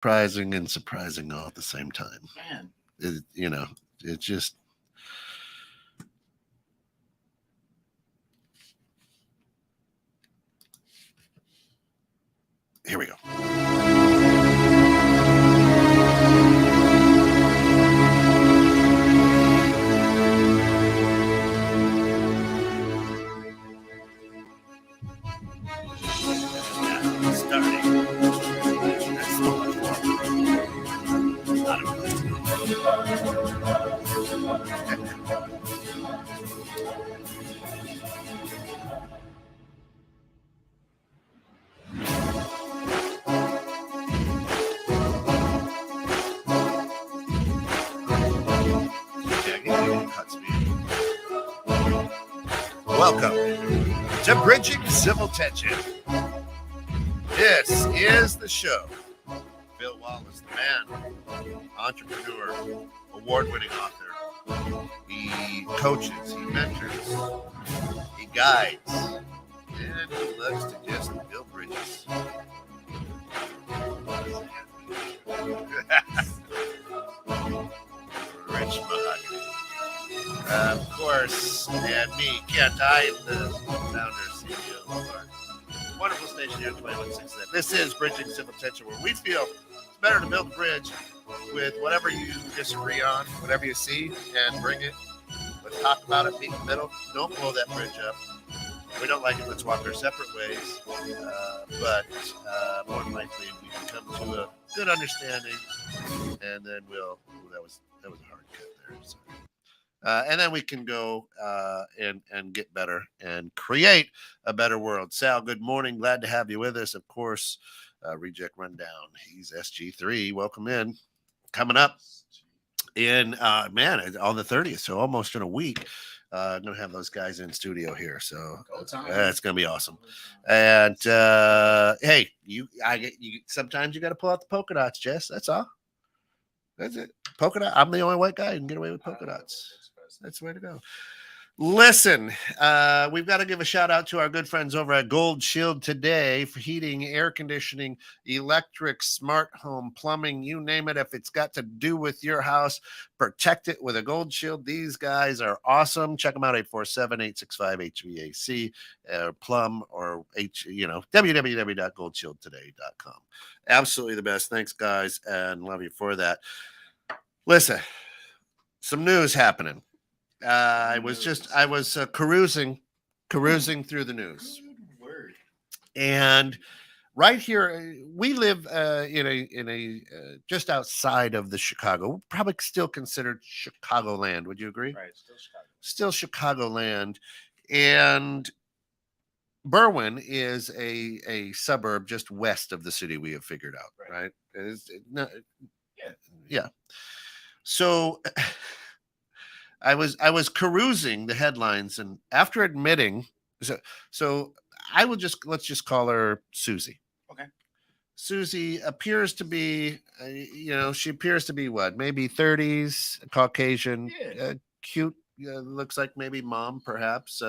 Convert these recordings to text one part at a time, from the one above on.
surprising and surprising all at the same time. Man, It's just here we go. Starting. That's so much more. Not a place. Welcome to Bridging Civil Tension. This is the show. Phil Wallace, the man, entrepreneur, award-winning author. He coaches, he mentors, he guides, and he loves to just build bridges. Rich mahogany. Of course, and me, Kent, I am the founder, CEO of our wonderful station here, 2167. This is Bridging Civil Tension, where we feel it's better to build a bridge with whatever you disagree on, whatever you see, and bring it. Let's talk about it, meet in the middle. Don't blow that bridge up. If we don't like it, let's walk our separate ways. But more than likely, we can come to a good understanding, and then that was a hard cut there. So. And then we can go and get better and create a better world. Sal, good morning. Glad to have you with us. Of course, Reject Rundown. He's SG3. Welcome in. Coming up in, on the 30th, so almost in a week. I'm going to have those guys in studio here. So it's going to be awesome. And, hey, sometimes you got to pull out the polka dots, Jess. That's all. That's it. Polka dot. I'm the only white guy who can get away with polka dots. That's the way to go. Listen, we've got to give a shout out to our good friends over at Gold Shield today for heating, air conditioning, electric, smart home, plumbing, you name it. If it's got to do with your house, protect it with a Gold Shield. These guys are awesome. Check them out, 847-865-HVAC, plum, or www.goldshieldtoday.com. Absolutely the best. Thanks, guys, and love you for that. Listen, some news happening. I was carousing through the news, and right here we live in a just outside of the Chicago, probably still considered Chicagoland. Would you agree? Right, still Chicagoland, and Berwyn is a suburb just west of the city. We have figured out, right? Yeah. So I was perusing the headlines, and after admitting, so let's just call her Susie. Okay. Susie appears to be, she appears to be what, maybe 30s, Caucasian, cute, looks like maybe mom, perhaps,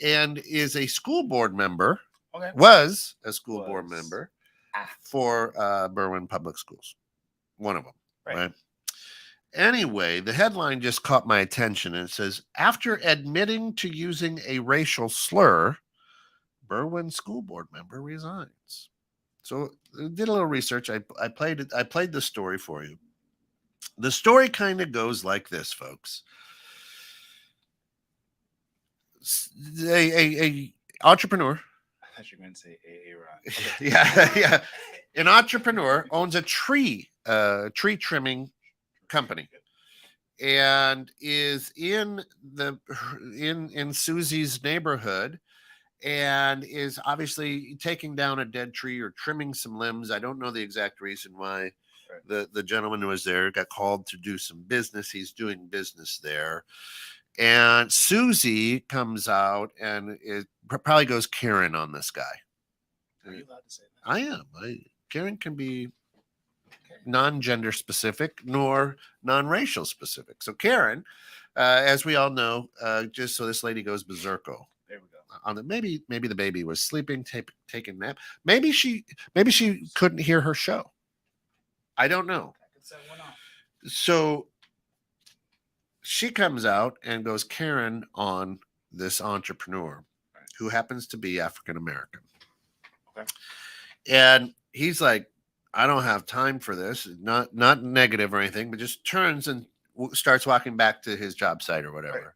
and is a school board member. Okay. Was a school board member for Berwyn Public Schools, one of them, right? Anyway, the headline just caught my attention, and it says, after admitting to using a racial slur, Berwyn school board member resigns. So I did a little research. I played the story for you. The story kind of goes like this, folks. A entrepreneur. I thought you were going to say A-Rod. Yeah. An entrepreneur owns a tree trimming company, and is in Susie's neighborhood, and is obviously taking down a dead tree or trimming some limbs. I don't know the exact reason why the gentleman who was there got called to do some business. He's doing business there, and Susie comes out and it probably goes Karen on this guy. Are you allowed to say that? I am. Karen can be non-gender specific nor non-racial specific. So Karen, as we all know, just so this lady goes berserko. There we go. on the maybe the baby was sleeping, taking a nap. Maybe she couldn't hear her show. I don't know. I could set one off. So she comes out and goes Karen on this entrepreneur who happens to be African American. Okay. And he's like, I don't have time for this. Not negative or anything, but just turns and starts walking back to his job site or whatever. Right.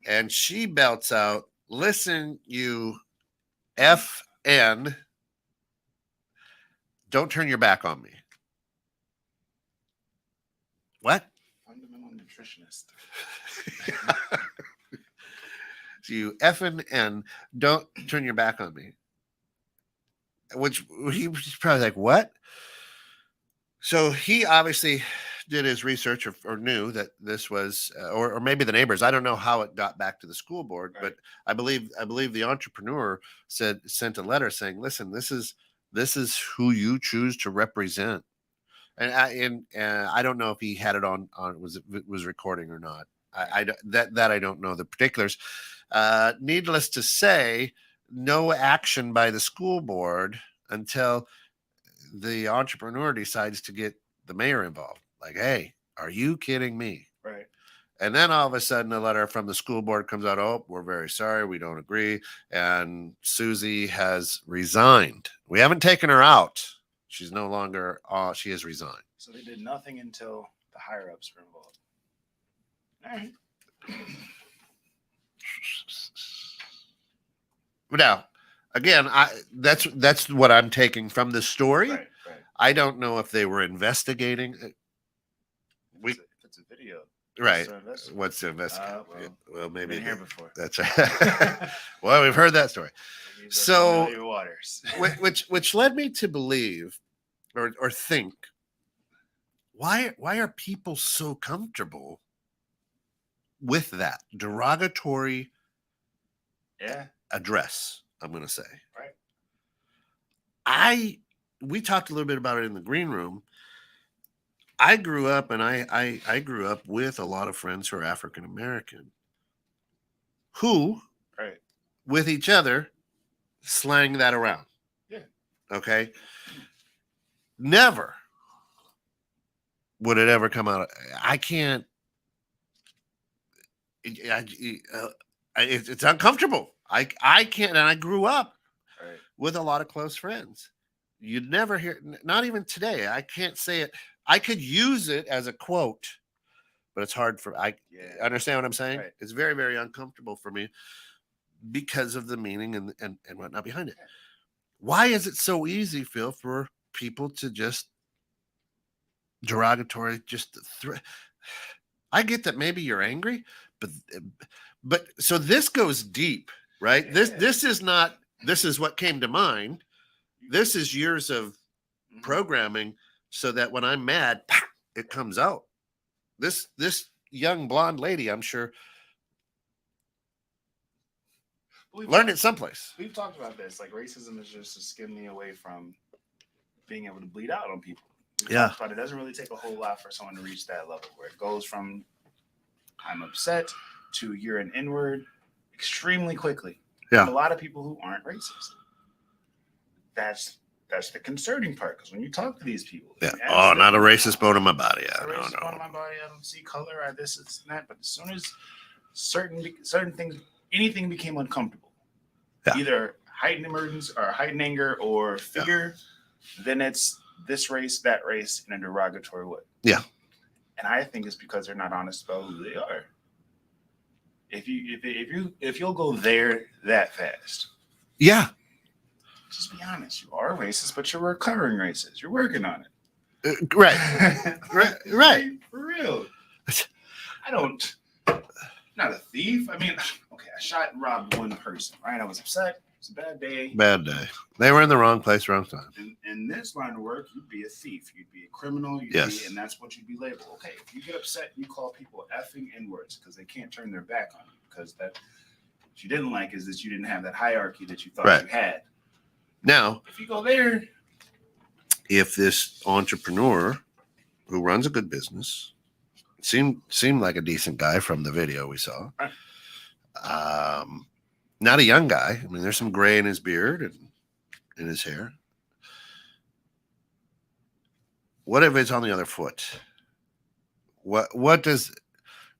And she belts out, listen, you FN, don't turn your back on me. What? Fundamental nutritionist. So you FN, don't turn your back on me. Which he was probably like, what? So he obviously did his research or knew that this was, or maybe the neighbors. I don't know how it got back to the school board, right. But I believe the entrepreneur sent a letter saying, listen, this is who you choose to represent. And I don't know if he had it on was recording or not. I don't know the particulars. Needless to say, no action by the school board until the entrepreneur decides to get the mayor involved. Like, hey, are you kidding me? Right. And then all of a sudden a letter from the school board comes out, oh, we're very sorry, we don't agree. And Susie has resigned. We haven't taken her out. She's no longer, she has resigned. So they did nothing until the higher ups were involved. All right. Now, again, that's what I'm taking from the story. Right. I don't know if they were investigating. If it's a video. Right. What's the investigation? Well, maybe been here before. That's right. Well, we've heard that story. So, waters. which led me to believe or think, why are people so comfortable with that derogatory address? I'm going to say. Right. We talked a little bit about it in the green room. I grew up and I grew up with a lot of friends who are African American who, right, with each other, slang that around. Yeah. Okay. Never would it ever come out. I can't. It's uncomfortable. I can't. And I grew up with a lot of close friends. You'd never hear, not even today. I can't say it. I could use it as a quote, but it's hard for, understand what I'm saying? Right. It's very, very uncomfortable for me because of the meaning and whatnot behind it. Why is it so easy, Phil, for people to just derogatory, I get that maybe you're angry, but so this goes deep, right? Yeah. This is what came to mind. This is years of programming so that when I'm mad, it comes out. This young blonde lady, I'm sure, learned it someplace. We've talked about this. Like, racism is just to skim me away from being able to bleed out on people. But it doesn't really take a whole lot for someone to reach that level where it goes from I'm upset to you're an N-word extremely quickly. Yeah. And a lot of people who aren't racist. That's the concerning part, because when you talk to these people, not a racist bone in my body. Bone in my body. I don't see color. This is that. But as soon as certain things, anything became uncomfortable, either heightened emergence or heightened anger or fear, then it's this race, that race in a derogatory way. Yeah. And I think it's because they're not honest about who they are. If you'll go there that fast. Yeah. Just be honest. You are racist, but you're recovering racist. You're working on it. Right. right. For real. I'm not a thief. I mean, okay, I shot and robbed one person, right? I was upset. It's a bad day. Bad day. They were in the wrong place, wrong time. In this line of work, you'd be a thief. You'd be a criminal. And that's what you'd be labeled. Okay, if you get upset, you call people effing N-words because they can't turn their back on you. Because that what you didn't like is that you didn't have that hierarchy that you thought you had. Now, if you go there, if this entrepreneur who runs a good business seemed like a decent guy from the video we saw, Not a young guy. I mean, there's some gray in his beard and in his hair. What if it's on the other foot? What does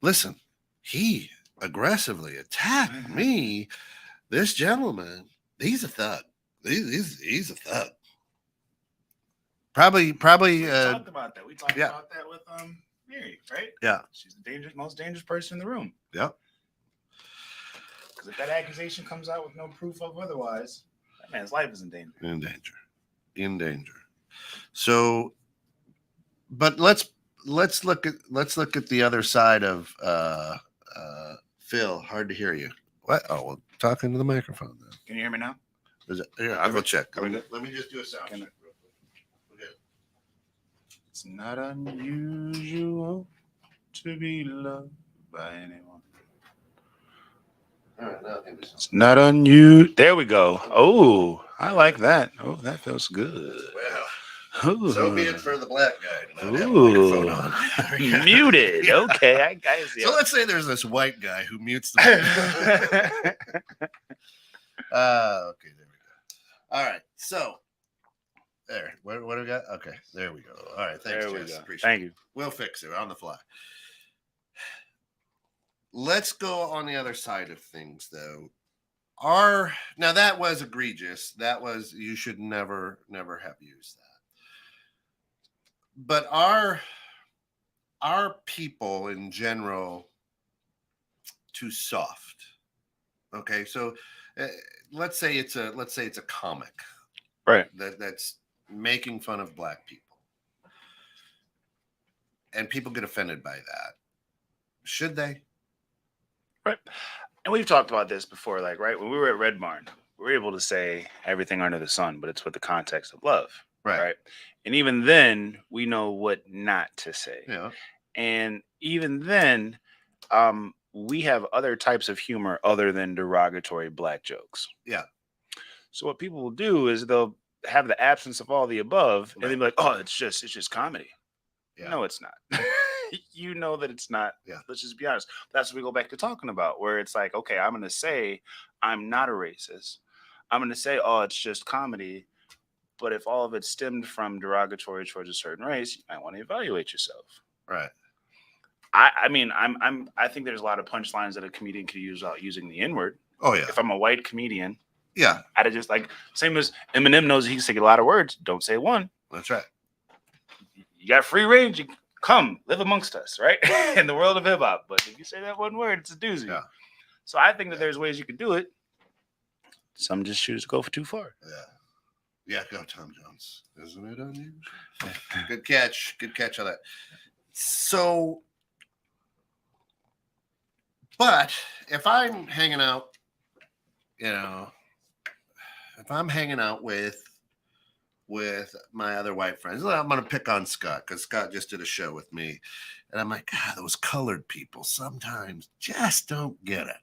listen? He aggressively attacked me. This gentleman, he's a thug. He's a thug. Probably. We talked about that. We talked about that with Mary, right? Yeah. She's the most dangerous person in the room. Yeah. Because if that accusation comes out with no proof of otherwise, that man's life is in danger. In danger. So, but let's look at the other side of Phil. Hard to hear you. What? Oh, well, talk into the microphone then. Can you hear me now? Here, I'll go check. Let me just do a sound check real quick. Okay. It's not unusual to be loved by anyone. All right, now give me It's not unusual. There we go. Oh, I like that. Oh, that feels good. Well, Ooh. so be it for the black guy to not have a microphone on. Muted. Okay, I see. So let's say there's this white guy who mutes the. Okay, there we go. All right, so there. What do we got? Okay, there we go. All right, thanks, Jess. Appreciate Thank you. We'll fix it on the fly. Let's go on the other side of things, though. Now that was egregious. That was, you should never have used that. But our people in general too soft. Okay, so let's say it's a comic, right? That's making fun of black people, and people get offended by that. Should they? Right. And we've talked about this before, like, right, when we were at Red Barn, we were able to say everything under the sun, but it's with the context of love. Right. And even then, we know what not to say. Yeah. And even then, we have other types of humor other than derogatory black jokes. Yeah. So what people will do is they'll have the absence of all the above, and they'll be like, "Oh, it's just comedy." Yeah. No, it's not. You know that it's not. Yeah. Let's just be honest. That's what we go back to talking about, where it's like, okay, I'm going to say I'm not a racist. I'm going to say, oh, it's just comedy. But if all of it stemmed from derogatory towards a certain race, you might want to evaluate yourself. Right. I mean, I think there's a lot of punchlines that a comedian could use without using the N-word. Oh yeah. If I'm a white comedian, yeah, I'd just like, same as Eminem knows he can say a lot of words. Don't say one. That's right. You got free range. You come live amongst us, right? In the world of hip hop. But if you say that one word, it's a doozy. Yeah. So I think that there's ways you could do it. Some just choose to go for too far. Yeah, go Tom Jones. Isn't it unusual? Good catch. Good catch on that. So, but if I'm hanging out, if I'm hanging out with my other white friends, I'm going to pick on Scott because Scott just did a show with me. And I'm like, God, those colored people sometimes just don't get it.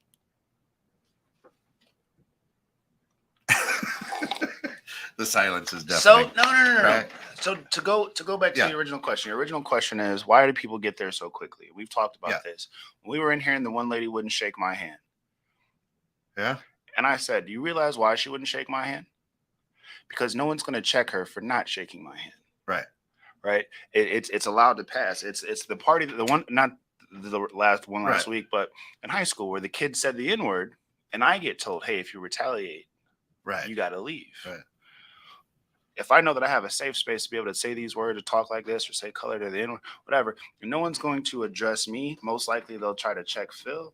The silence is deafening. So no. Right? So to go back to the original question. Your original question is, why do people get there so quickly? We've talked about this. When we were in here and the one lady wouldn't shake my hand. Yeah. And I said, do you realize why she wouldn't shake my hand? Because no one's going to check her for not shaking my hand. Right. Right. It's allowed to pass. It's the party, the one, not the last week, but in high school where the kid said the N-word and I get told, hey, if you retaliate, you got to leave. Right. If I know that I have a safe space to be able to say these words or talk like this or say color to the N-word, whatever, and no one's going to address me, most likely they'll try to check Phil.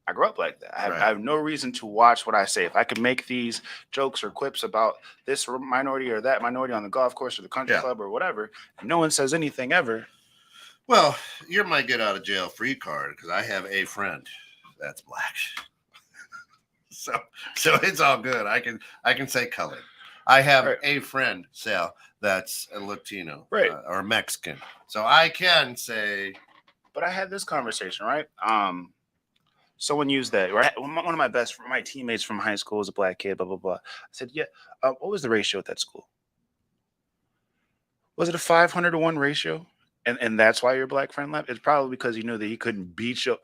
I grew up like that. I have no reason to watch what I say. If I could make these jokes or quips about this minority or that minority on the golf course or the country club or whatever, and no one says anything ever. Well, you're my get out of jail free card because I have a friend that's black. So it's all good. I can say color. I have a friend, Sal, that's a Latino or Mexican. So I can say. But I had this conversation, right? Someone used that. Right? One of my teammates from high school was a black kid, blah, blah, blah. I said, what was the ratio at that school? Was it a 500-to-1 ratio? And that's why your black friend left. It's probably because he knew that he couldn't beat you,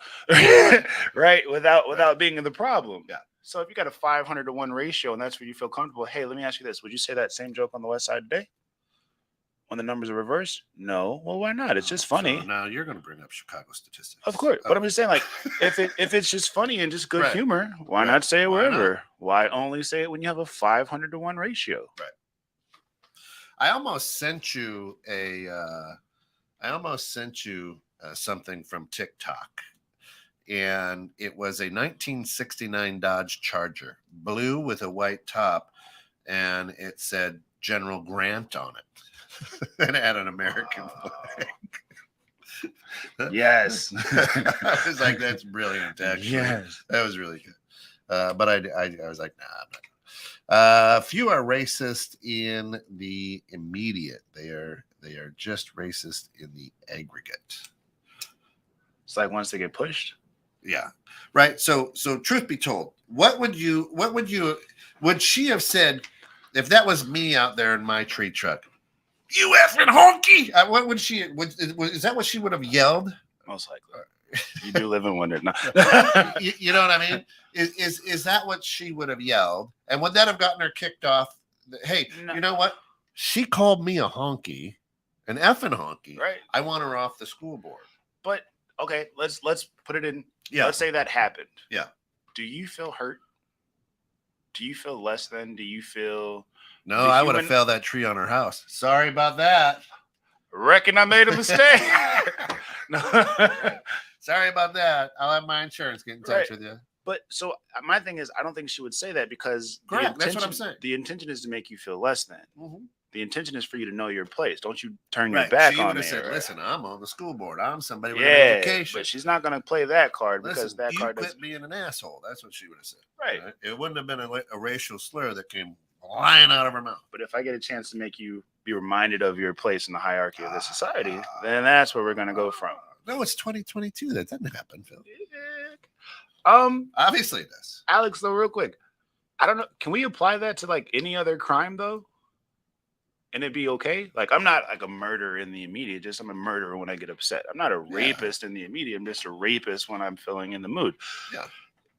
right? Without being the problem. Yeah. So if you got a 500-to-1 ratio and that's where you feel comfortable, hey, let me ask you this: would you say that same joke on the West Side today when the numbers are reversed? No. Well, why not? It's just funny. So now you're going to bring up Chicago statistics. Of course, but I'm just saying, like, if it's just funny and just good Right. humor, why Right. not say it Why wherever? not? Why only say it when you have a 500-to-1 ratio? Right. I almost sent you something from TikTok, and it was a 1969 Dodge Charger, blue with a white top, and it said General Grant on it, and it had an American flag. Yes. I was like, that's brilliant, actually. Yes. That was really good. But I was like, nah, I'm not. Few are racist in the immediate. They are just racist in the aggregate. It's like once they get pushed. Yeah. Right. So truth be told, would she have said if that was me out there in my tree truck? You effing honky! What would she? Is that what she would have yelled? Most likely. You do live in wonder. No. You know what I mean? Is that what she would have yelled? And would that have gotten her kicked off? Hey, no. You know what? She called me a honky, an effing honky. Right. I want her off the school board. But okay, let's put it in. Yeah. Let's say that happened. Yeah. Do you feel hurt? Do you feel less than? Do you feel? No, I would have felled that tree on her house. Sorry about that. Reckon I made a mistake. No. Sorry about that. I'll have my insurance get in touch with you. But so my thing is, I don't think she would say that because that's what I'm saying. The intention is to make you feel less than. Mm-hmm. The intention is for you to know your place. Don't you turn your back she on would me. have said, "Listen, I'm on the school board. I'm somebody with an an education." But she's not going to play that card because that you card quit being an asshole. That's what she would have said. Right. It wouldn't have been a racial slur that came flying out of her mouth. But if I get a chance to make you be reminded of your place in the hierarchy of this society, then that's where we're going to go from. No, it's 2022. That doesn't happen, Phil. Obviously it does. Alex, though, real quick, I don't know. Can we apply that to like any other crime though? And it'd be okay? Like, I'm not like a murderer in the immediate, just I'm a murderer when I get upset. I'm not a rapist in the immediate. I'm just a rapist when I'm feeling in the mood. Yeah.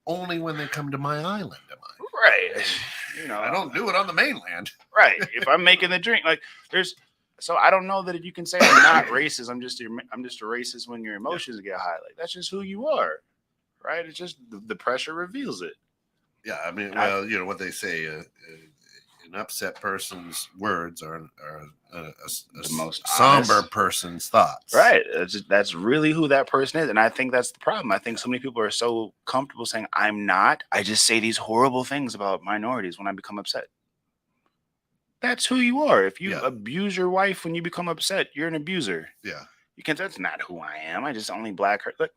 Only when they come to my island am I. Right. You know, I don't do it on the mainland. Right. If I'm making the drink, like so I don't know that you can say I'm not racist. I'm just a racist when your emotions get high. Like, that's just who you are. Right. It's just the pressure reveals it. Yeah. I mean, well, you know what they say, an upset person's words are the most somber honest person's thoughts. Right. That's really who that person is. And I think that's the problem. I think so many people are so comfortable saying, I'm not. I just say these horrible things about minorities when I become upset. That's who you are. If you abuse your wife when you become upset, you're an abuser. Yeah. You can't. That's not who I am. I just only black her. Look,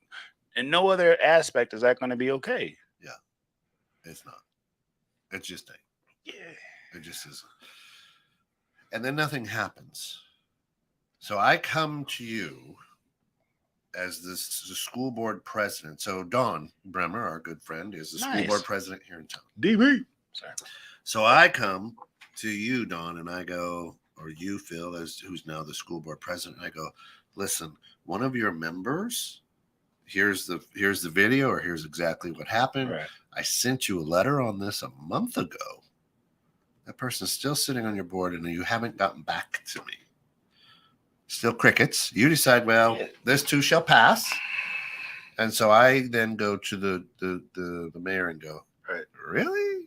in no other aspect is that going to be okay. Yeah. It's not. It's just yeah. It just isn't. And then nothing happens. So I come to you as the school board president. So Don Bremer, our good friend, is the school board president here in town. DB. Sorry. So I come to you, Don, and I go, or you, Phil, who's now the school board president. And I go, listen, one of your members, here's the video, or here's exactly what happened. Right. I sent you a letter on this a month ago. That person's still sitting on your board and you haven't gotten back to me. Still crickets. You decide, well, this too shall pass. And so I then go to the mayor and go, right, really?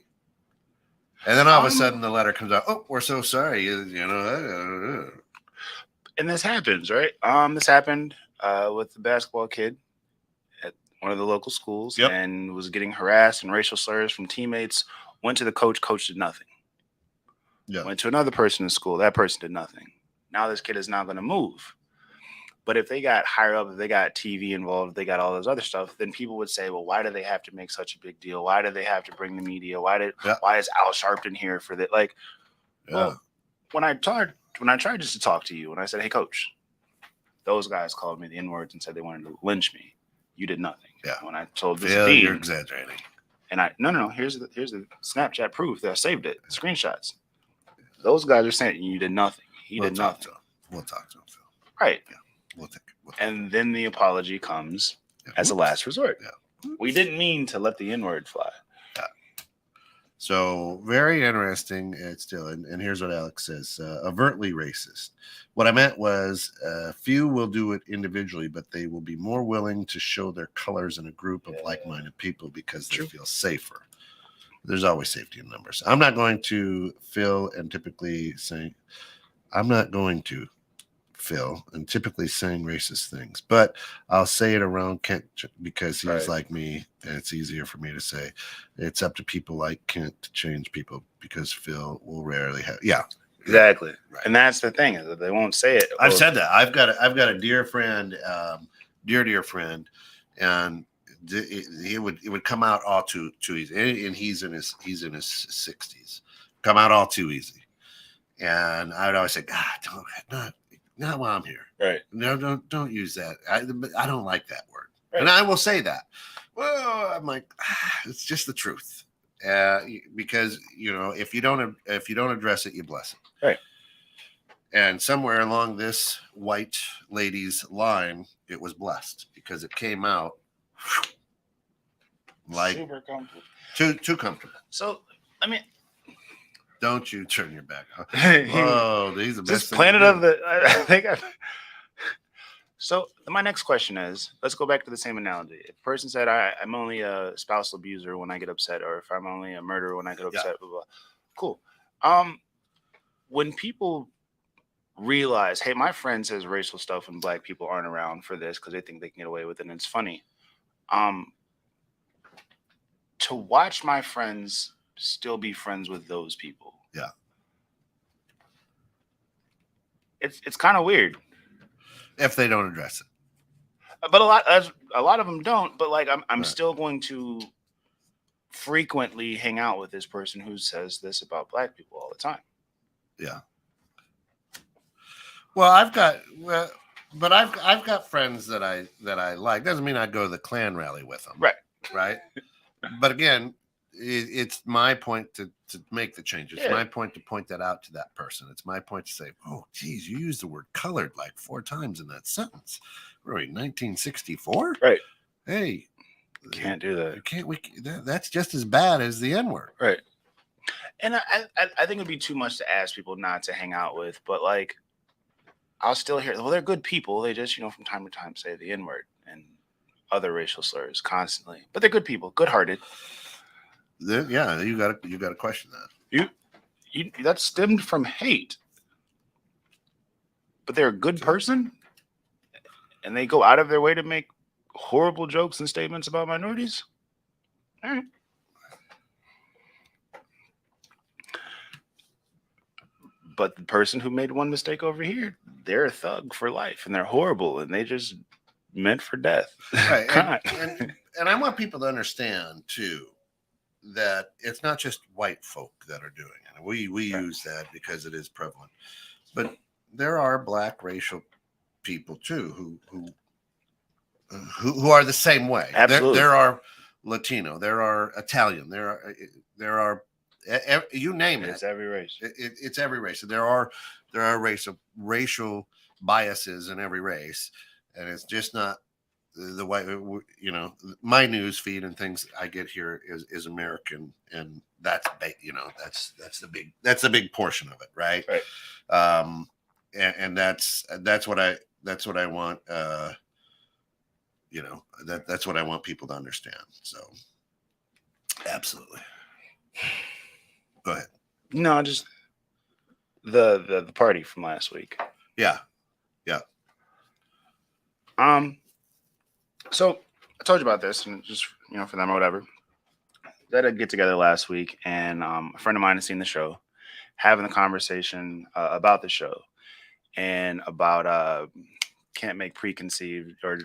And then all of a sudden the letter comes out, oh, we're so sorry. You know. And this happens, right? This happened with the basketball kid at one of the local schools and was getting harassed and racial slurs from teammates. Went to the coach did nothing. Yeah. Went to another person in school. That person did nothing. Now this kid is not going to move. But if they got higher up, if they got TV involved, if they got all this other stuff, then people would say, well, why do they have to make such a big deal? Why do they have to bring the media? Why is Al Sharpton here for that? Like, well, when I tried just to talk to you and I said, hey, coach, those guys called me the N-words and said they wanted to lynch me. You did nothing. Yeah. When I told this dean, you're exaggerating. And no. Here's the Snapchat proof that I saved it. Screenshots. Those guys are saying you did nothing. He did nothing. We'll talk to him, Phil. Right. Yeah. We'll take it. And then the apology comes as a last resort. Yeah. We didn't mean to let the N-word fly. Yeah. So very interesting. Still, and here's what Alex says: overtly racist. What I meant was, few will do it individually, but they will be more willing to show their colors in a group of like-minded people because they feel safer. There's always safety in numbers. I'm not going to Phil and typically saying racist things, but I'll say it around Kent because he's like me, and it's easier for me to say. It's up to people like Kent to change people because Phil will rarely have. Yeah, exactly. Right. And that's the thing, is that they won't say it. I've said that. I've got a dear friend, dear friend, and it would come out all too easy. And he's in his 60s. Come out all too easy. And I would always say, God, not while I'm here. Right. No, don't use that. I don't like that word. Right. And I will say that. Well, I'm like, it's just the truth. Because if you don't address it, you bless it. Right. And somewhere along this white lady's line, it was blessed because it came out like super comfortable. Too comfortable. So, I mean, don't you turn your back. Oh, these are the best. Just planet of the. I think. So my next question is: let's go back to the same analogy. If a person said, "I'm only a spousal abuser when I get upset," or if I'm only a murderer when I get upset, blah, blah. Cool. When people realize, hey, my friend says racial stuff and black people aren't around for this because they think they can get away with it and it's funny. To watch my friends still be friends with those people. Yeah. It's kind of weird. If they don't address it. But a lot of them don't, but like I'm right. Still going to frequently hang out with this person who says this about black people all the time. Yeah. Well, I've got friends that I like. Doesn't mean I'd go to the Klan rally with them. Right. But again, it's my point to make the change. It's my point to point that out to that person. It's my point to say, oh, geez, you used the word colored like 4 times in that sentence. What are we, 1964? Right. Hey. Can't do that. That's just as bad as the N-word. Right. And I think it'd be too much to ask people not to hang out with, but like, I'll still hear, well, they're good people. They just, from time to time say the N-word and other racial slurs constantly, but they're good people, good-hearted. Yeah, you got to question that. You that stemmed from hate, but they're a good person, and they go out of their way to make horrible jokes and statements about minorities. All right. But the person who made one mistake over here, they're a thug for life, and they're horrible, and they just meant for death. Right. and I want people to understand too that it's not just white folk that are doing it. We use that because it is prevalent, but there are black racial people too who are the same way. Absolutely. There are Latino, there are Italian, there are you name it. It's every race. It's every race. There are racial biases in every race, and it's just not the way. My news feed and things I get here is American, and that's that's the big portion of it, right? Right. And that's what I want. That's what I want people to understand. So, absolutely. Go ahead. No, just the party from last week. Yeah. So I told you about this, and just for them or whatever. They had a get together last week, and a friend of mine has seen the show, having the conversation about the show, and about can't make preconceived or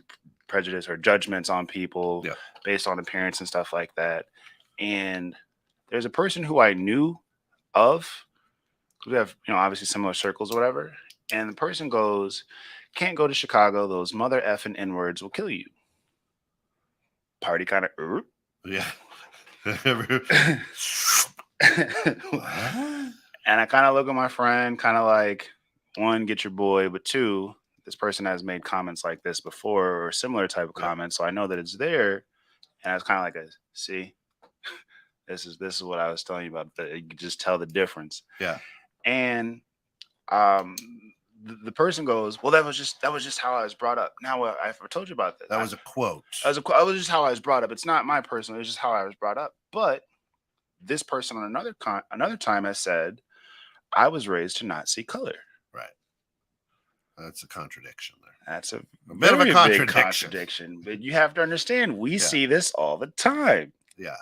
prejudice or judgments on people based on appearance and stuff like that. And there's a person who I knew of, we have, obviously similar circles or whatever. And the person goes, can't go to Chicago. Those mother effing N-words will kill you. Party kind of, yeah. And I kind of look at my friend, kind of like, 1, get your boy, but 2, this person has made comments like this before or similar type of comments, so I know that it's there. And I was kind of like, see, this is what I was telling you about. You can just tell the difference. Yeah. And the person goes, well, that was just how I was brought up. Now I told you about that. That was a quote. That was just how I was brought up. It's not my personal. It's just how I was brought up. But this person on another time has said, I was raised to not see color. Right. That's a contradiction there. That's a bit of a contradiction. But you have to understand, we see this all the time. Yeah.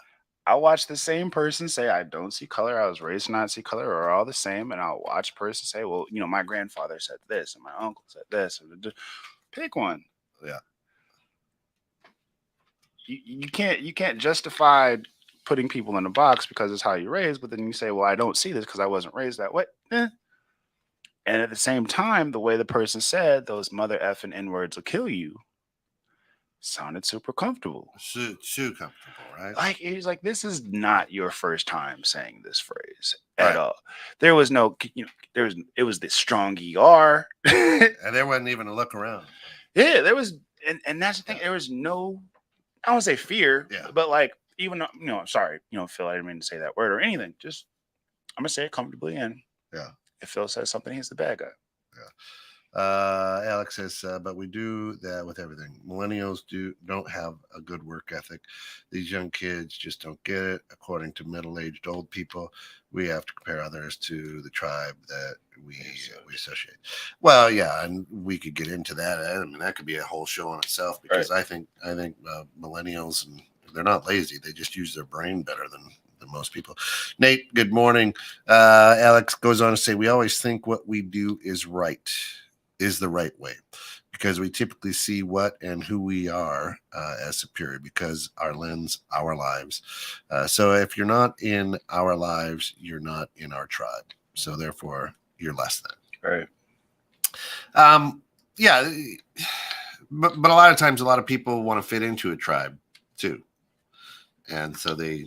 I watch the same person say, I don't see color. I was raised to not see color, or all the same. And I'll watch a person say, well, my grandfather said this and my uncle said this. Pick one. Yeah. You can't justify putting people in a box because it's how you're raised, but then you say, well, I don't see this because I wasn't raised that way. And at the same time, the way the person said those mother effing N-words will kill you sounded super comfortable. Too comfortable, right? Like, he's like, this is not your first time saying this phrase at all. There was no, it was the strong ER. And there wasn't even a look around. Yeah, there was, and that's the thing. There was no, I don't say fear, but like, even sorry, Phil, I didn't mean to say that word or anything. Just, I'm gonna say it comfortably, and if Phil says something, he's the bad guy. Alex says, but we do that with everything. Millennials don't have a good work ethic. These young kids just don't get it. According to middle-aged old people, we have to compare others to the tribe that we associate. Well, yeah, and we could get into that. I mean, that could be a whole show on itself, because I think millennials, and they're not lazy. They just use their brain better than most people. Nate, good morning. Alex goes on to say, we always think what we do is the right way, because we typically see what and who we are as superior, because our lens, our lives. So if you're not in our lives, you're not in our tribe. So therefore, you're less than. Right. Yeah. But a lot of times, a lot of people want to fit into a tribe too. And so they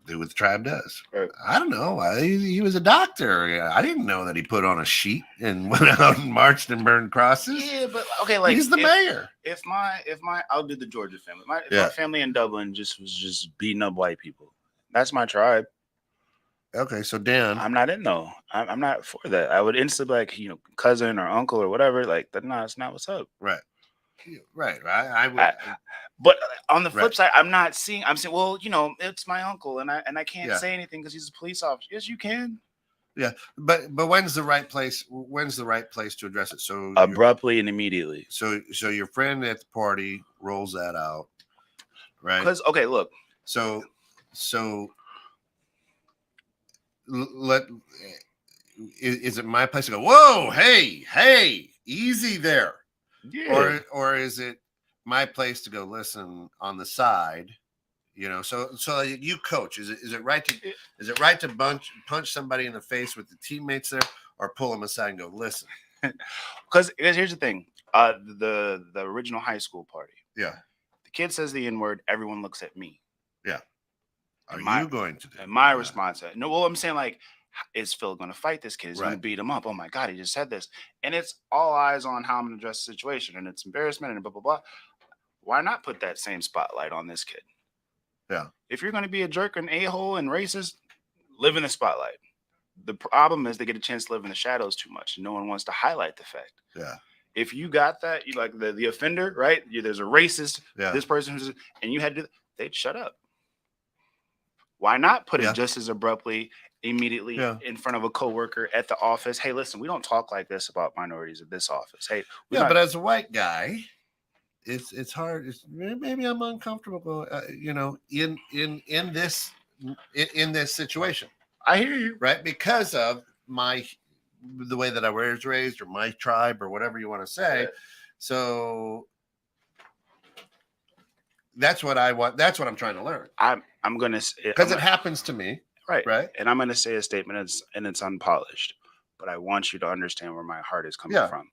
do what the tribe does. Right. I don't know. He was a doctor. I didn't know that he put on a sheet and went out and marched and burned crosses. Yeah, but okay, like, he's the mayor. If my I'll do the Georgia family. My family in Dublin was beating up white people. That's my tribe. Okay, so Dan, I'm not in though. I'm not for that. I would instantly be like, cousin or uncle or whatever. Like, no, that's not what's up. Right. I would. But on the flip side, I'm saying, well, it's my uncle, and I can't say anything because he's a police officer. Yes, you can. Yeah, but when's the right place? When's the right place to address it? So abruptly and immediately. So your friend at the party rolls that out, right? Because look. So is it my place to go, whoa, hey, easy there? Yeah. Or is it my place to go, listen, on the side, so you coach, is it right to punch somebody in the face with the teammates there, or pull them aside and go, listen? Because here's the thing, the original high school party, the kid says the N-word, everyone looks at me. Are you going to do? And my response, no, well, I'm saying, like, is Phil going to fight this kid? He's going to beat him up. Oh my God, he just said this. And it's all eyes on how I'm going to address the situation, and it's embarrassment and blah, blah, blah. Why not put that same spotlight on this kid? Yeah. If you're going to be a jerk and a-hole and racist, live in the spotlight. The problem is they get a chance to live in the shadows too much. No one wants to highlight the fact. Yeah. If you got that, you like the offender, right? There's a racist, this person and you had to, they'd shut up. Why not put it just as abruptly, immediately in front of a coworker at the office? Hey, listen, we don't talk like this about minorities at this office. Hey, but as a white guy, it's hard. Maybe I'm uncomfortable, in this situation. I hear you, right? Because of the way that I was raised, or my tribe, or whatever you want to say. Right. So that's what I want. That's what I'm trying to learn. I'm gonna, because it happens to me, right. And I'm gonna say a statement, and it's unpolished, but I want you to understand where my heart is coming from.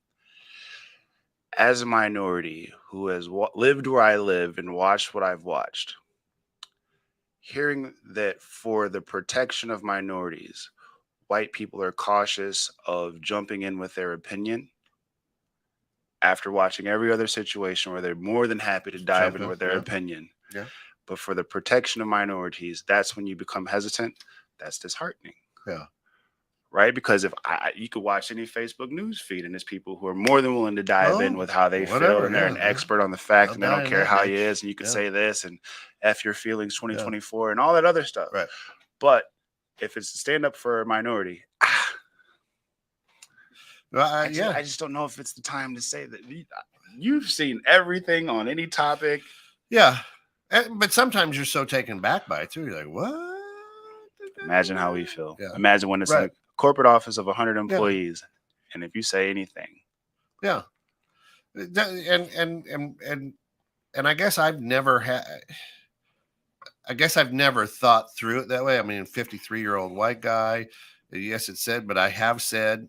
As a minority who has lived where I live and watched what I've watched, hearing that for the protection of minorities, white people are cautious of jumping in with their opinion after watching every other situation where they're more than happy to dive in with their opinion. Yeah. But for the protection of minorities, that's when you become hesitant. That's disheartening. Yeah. Right? Because if you could watch any Facebook news feed, and there's people who are more than willing to dive in with how they feel, and they're an expert on the fact, and they don't care how he is, and you can say this and F your feelings 2024 and all that other stuff. Right. But if it's to stand up for a minority, I just don't know if it's the time to say that. You've seen everything on any topic. Yeah. But sometimes you're so taken back by it too. You're like, what? Imagine how we feel. Yeah. Imagine when it's in a corporate office of 100 employees, and if you say anything. Yeah. And I guess I've never thought through it that way. I mean, 53-year-old white guy. Yes, it said, but I have said,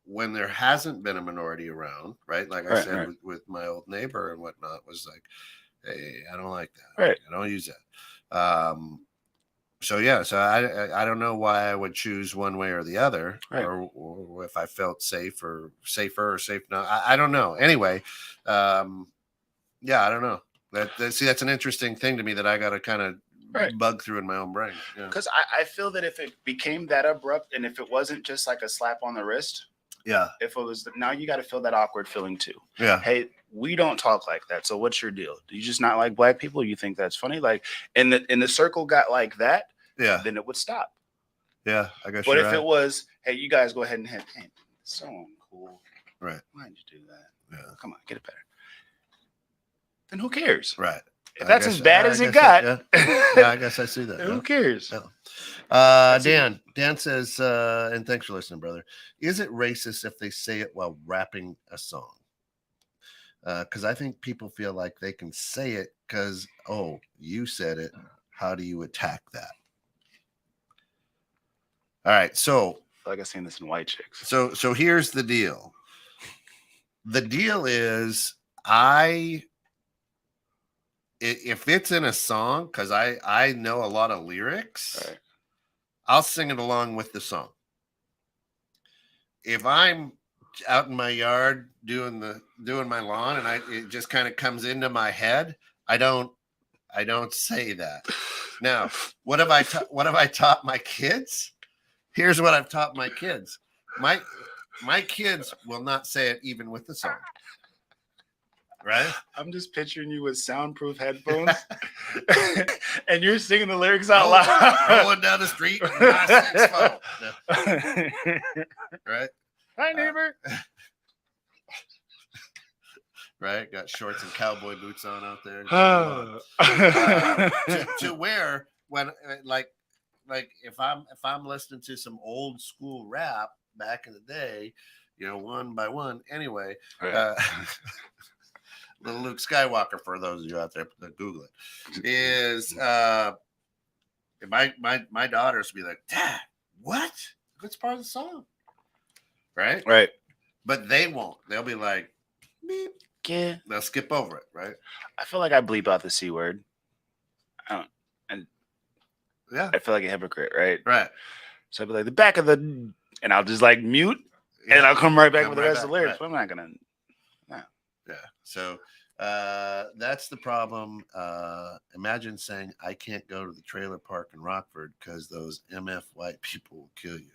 when there hasn't been a minority around, right? Like I said, with my old neighbor and whatnot, was like, hey, I don't like that. Right. I don't use that. So I don't know why I would choose one way or the other, or if I felt safer or safe now. I don't know. Anyway, I don't know. That's an interesting thing to me that I got to kind of bug through in my own brain. Because I feel that if it became that abrupt, and if it wasn't just like a slap on the wrist, if it was, now you got to feel that awkward feeling too. Yeah. Hey, we don't talk like that. So what's your deal? Do you just not like black people? You think that's funny? Like, and the circle got like that. Yeah. Then it would stop. Yeah, I guess. But if it was, hey, you guys go ahead and hit, hey, so cool. Right. Why did you do that? Yeah. Come on, get it better. Then who cares? Right. If that's as bad as it got. I guess I see that. Who cares? Yeah. Dan says, and thanks for listening, brother. Is it racist if they say it while rapping a song? Because I think people feel like they can say it because, oh, you said it. How do you attack that? All right. So I feel like I've seen this in White Chicks. So here's the deal. The deal is if it's in a song, because I know a lot of lyrics, I'll sing it along with the song. If I'm out in my yard doing my lawn and it just kind of comes into my head, I don't say that. Now, what have I taught my kids? Here's what I've taught my kids. My kids will not say it even with the song. Right? I'm just picturing you with soundproof headphones and you're singing the lyrics out loud. Rolling down the street. Right? Hi, neighbor. Right? Got shorts and cowboy boots on out there. To wear when like if I'm listening to some old school rap back in the day, one by one. Anyway, little Luke Skywalker, for those of you out there that Google it, is my daughters be like, Dad, what? That's part of the song. Right? Right. But they won't. They'll be like, beep. Yeah. They'll skip over it, right? I feel like I bleep out the C word. I feel like a hypocrite, right? Right. So I'd be like, the back of the, and I'll just like mute, and I'll come right back with the rest of the lyrics. Right. But I'm not gonna. No. Yeah. So that's the problem. Imagine saying, I can't go to the trailer park in Rockford because those MF white people will kill you.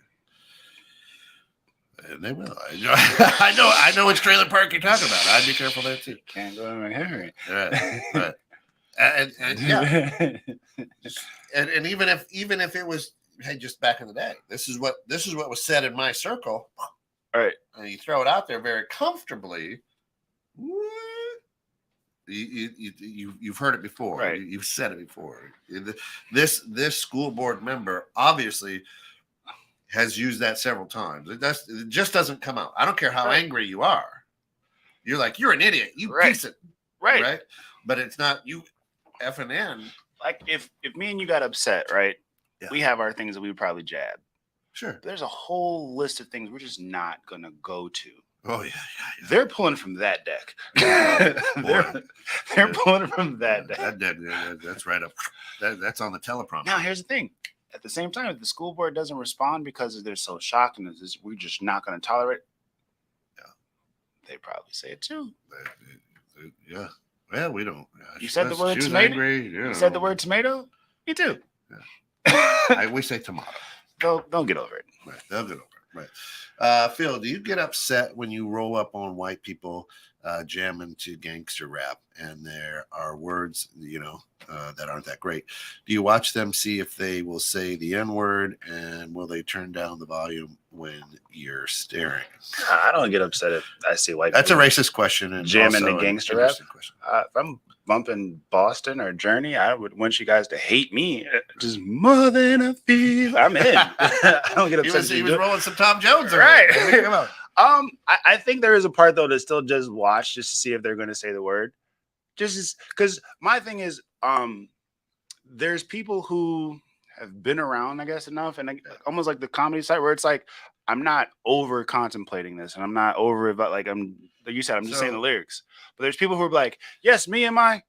And they will. I know which trailer park you're talking about. I'd be careful there too. Can't go in my hair. Right. And yeah. And even if it was, hey, just back in the day, this is what was said in my circle. All right. And you throw it out there very comfortably. You've heard it before. Right. You've said it before. This school board member obviously has used that several times. It just doesn't come out. I don't care how angry you are. You're like, you're an idiot. You piece of right. But it's not you effing in. Like if me and you got upset, right? Yeah. We have our things that we would probably jab. Sure. But there's a whole list of things we're just not gonna go to. Oh yeah. They're pulling from that deck. They're pulling from that deck. That's right up. That's on the teleprompter. Now here's the thing. at the same time, if the school board doesn't respond because they're so shocked and we're just not going to tolerate, they probably say it too. Yeah. Well, we don't. You said the word tomato. Angry, you said the word tomato. Me too. Yeah. We say tomato. They'll get over it. Right. They'll get over it. Right. Phil, do you get upset when you roll up on white people jamming to gangster rap and there are words, that aren't that great? Do you watch them, see if they will say the N-word, and will they turn down the volume when you're staring? I don't get upset if I see white That's people. a racist question. And jamming the gangster rap. If I'm bumping Boston or Journey, I would want you guys to hate me just more than a fever. I'm in. I don't get upset. He was rolling some Tom Jones, right? Come on. I think there is a part though to still just watch just to see if they're going to say the word. Just because my thing is, there's people who have been around, I guess, enough, and almost like the comedy side where it's like I'm not over contemplating this, and I'm not over about like I'm. Like you said, I'm just saying the lyrics. But there's people who are like, yes, me and my.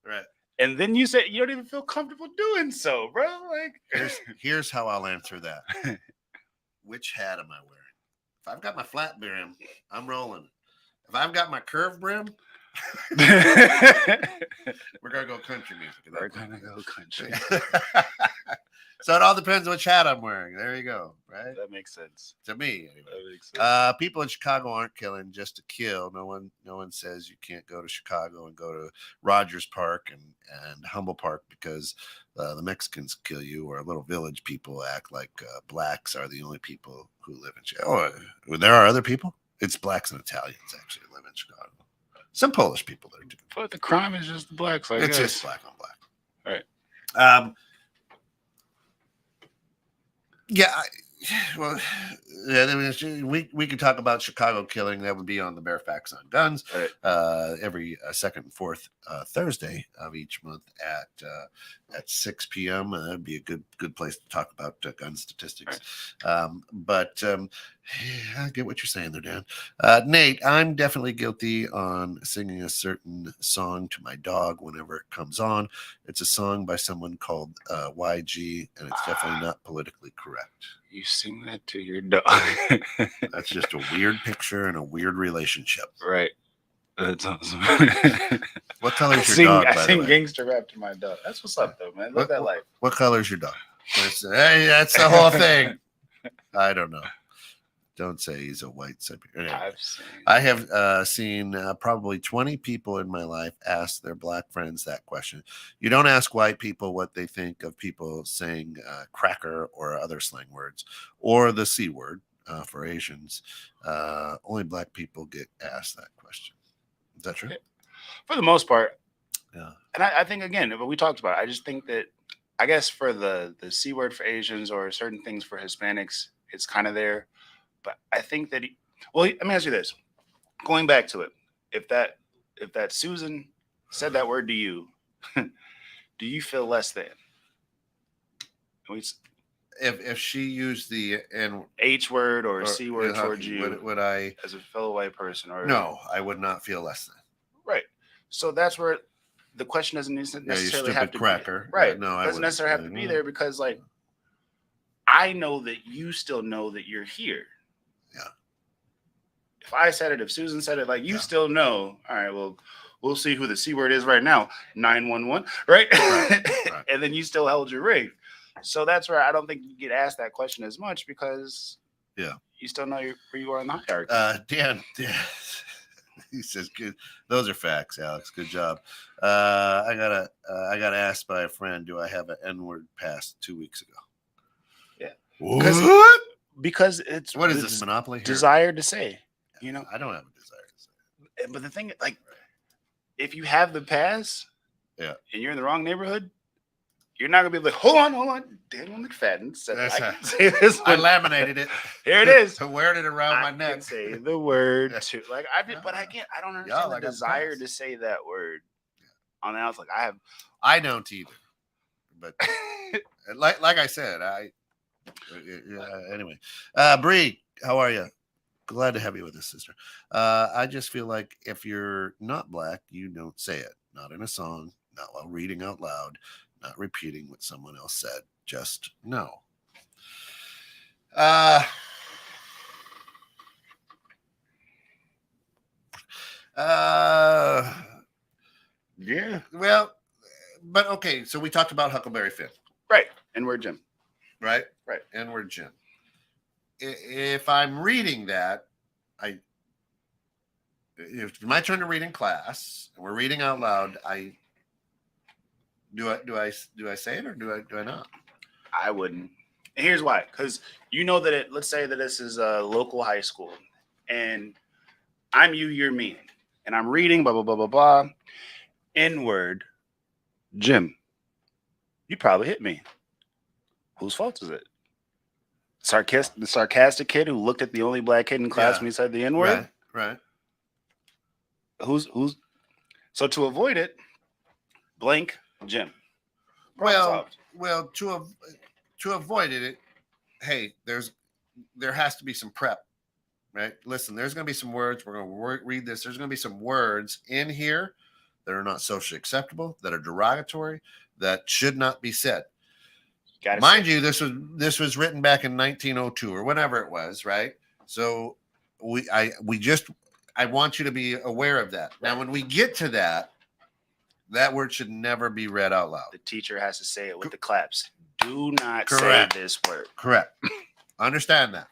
Right. And then you say you don't even feel comfortable doing so, bro. Like, here's how I'll answer that. Which hat am I wearing? If I've got my flat brim, I'm rolling. If I've got my curved brim, we're gonna go country music. We're gonna go country. So it all depends which hat I'm wearing. There you go. Right. That makes sense to me. Anyway. That makes sense. People in Chicago aren't killing just to kill. No one says you can't go to Chicago and go to Rogers Park and Humble Park because the Mexicans kill you, or little village people act like blacks are the only people who live in Chicago. Oh, there are other people. It's blacks and Italians actually live in Chicago. Some Polish people there too. But the crime is just the blacks. It's just black on black. All right. Yeah. Well, we could talk about Chicago killing. That would be on the Bare Facts on Guns every second and fourth Thursday of each month at 6 p.m. That'd be a good place to talk about gun statistics. But I get what you're saying there, Dan. Nate, I'm definitely guilty on singing a certain song to my dog whenever it comes on. It's a song by someone called YG, and it's definitely not politically correct. You sing that to your dog. That's just a weird picture and a weird relationship. Right. That's awesome. What color is your dog, by the way? I sing gangster rap to my dog. That's what's up, though, man. Live that life. What color is your dog? Hey, that's the whole thing. I don't know. Don't say he's a white Siberian. Anyway, I have seen probably 20 people in my life ask their black friends that question. You don't ask white people what they think of people saying cracker or other slang words, or the C word for Asians. Only black people get asked that question. Is that true? For the most part. Yeah. And I think, again, what we talked about, I just think that, I guess for the C word for Asians or certain things for Hispanics, it's kind of there. But I think that let me ask you this. Going back to it, if that Susan said that word to you, do you feel less than? If she used the H word or C word towards you, would I, as a fellow white person, or no, I would not feel less than. Right. So that's where the question doesn't necessarily have to cracker. be. Right. No, it doesn't necessarily have to be there because, like, I know that you still know that you're here. Yeah. If I said it, if Susan said it, like, you still know. All right, well, we'll see who the C word is right now. 911, right? Right. And then you still held your ring. So that's where I don't think you get asked that question as much because you still know where you are in the hierarchy. Dan, he says, "Good. Those are facts, Alex. Good job." I got asked by a friend, "Do I have an N-word pass 2 weeks ago?" Yeah. What? Because it's what is this monopoly? Desire to say, I don't have a desire to say. But the thing, like, if you have the pass, and you're in the wrong neighborhood, you're not gonna be like, hold on. Daniel McFadden said I can say this. I laminated it. Here it is. I weared it around my neck. I can say the word too. Like I don't understand the desire to say that word. On the outside, like I don't either. But like I said, anyway. Bree, how are you? Glad to have you with us, sister. I just feel like if you're not black, you don't say it. Not in a song, not while reading out loud, not repeating what someone else said. Just no. Yeah. Well, but okay. So we talked about Huckleberry Finn, Right. And we're Jim. right? Right. And we're Jim. If I'm reading that, if it's my turn to read in class and we're reading out loud, do I say it or do I not? I wouldn't. And here's why. Because you know that let's say that this is a local high school and I'm you, you're me. And I'm reading blah, blah, blah, blah, blah. N-word, Jim. You'd probably hit me. Whose fault is it? The sarcastic kid who looked at the only black kid in class when he said the N-word? Right. Who's so to avoid it, blank Jim. Well, to avoid it, hey, there has to be some prep, right? Listen, there's going to be some words. We're going to read this. There's going to be some words in here that are not socially acceptable, that are derogatory, that should not be said. Mind you, this was written back in 1902 or whenever it was, right? So I want you to be aware of that. Now, when we get to that word should never be read out loud. The teacher has to say it with the claps. Do not Correct. say this word. Correct. Understand that,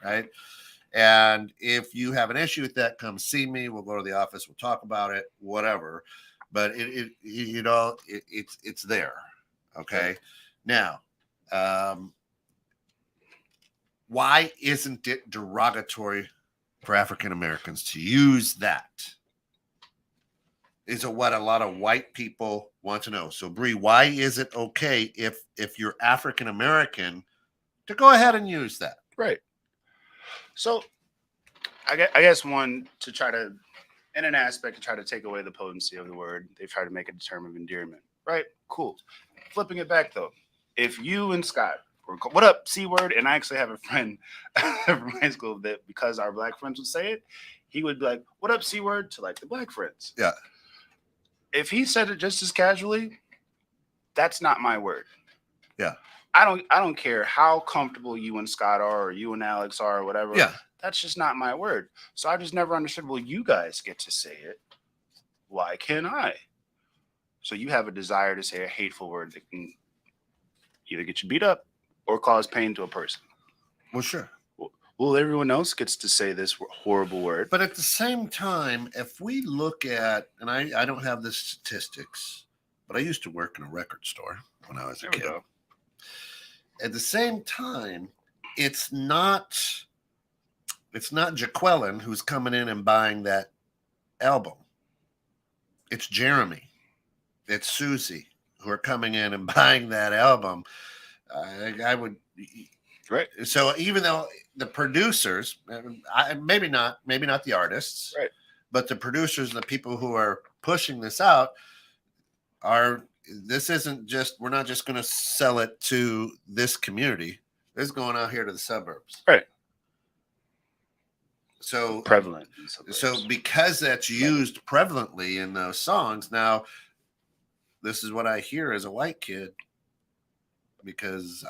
right? And if you have an issue with that, come see me. We'll go to the office. We'll talk about it, whatever. But it's there. Okay. Now, why isn't it derogatory for African Americans to use that? Is what a lot of white people want to know. So, Bree, why is it okay if you're African American to go ahead and use that? Right. So, I guess one to try to, in an aspect, to try to take away the potency of the word, they've tried to make it a term of endearment. Right. Cool. Flipping it back though, if you and Scott were, what up, C word, and I actually have a friend from high school that because our black friends would say it, he would be like, "What up, C word?" to like the black friends. Yeah. If he said it just as casually, that's not my word. Yeah. I don't care how comfortable you and Scott are or you and Alex are or whatever. Yeah. That's just not my word. So I just never understood, well, you guys get to say it. Why can't I? So you have a desire to say a hateful word that can either get you beat up or cause pain to a person. Well, sure. Well, everyone else gets to say this horrible word. But at the same time, if we look at, and I don't have the statistics, but I used to work in a record store when I was a kid. At the same time, it's not Jaqueline who's coming in and buying that album. It's Jeremy. It's Susie who are coming in and buying that album. I would... Right. So even though the producers, maybe not the artists, right, but the producers and the people who are pushing this out this isn't just, we're not just going to sell it to this community. This is going out here to the suburbs. Right. So prevalent. So because that's used prevalently in those songs, now this is what I hear as a white kid. Because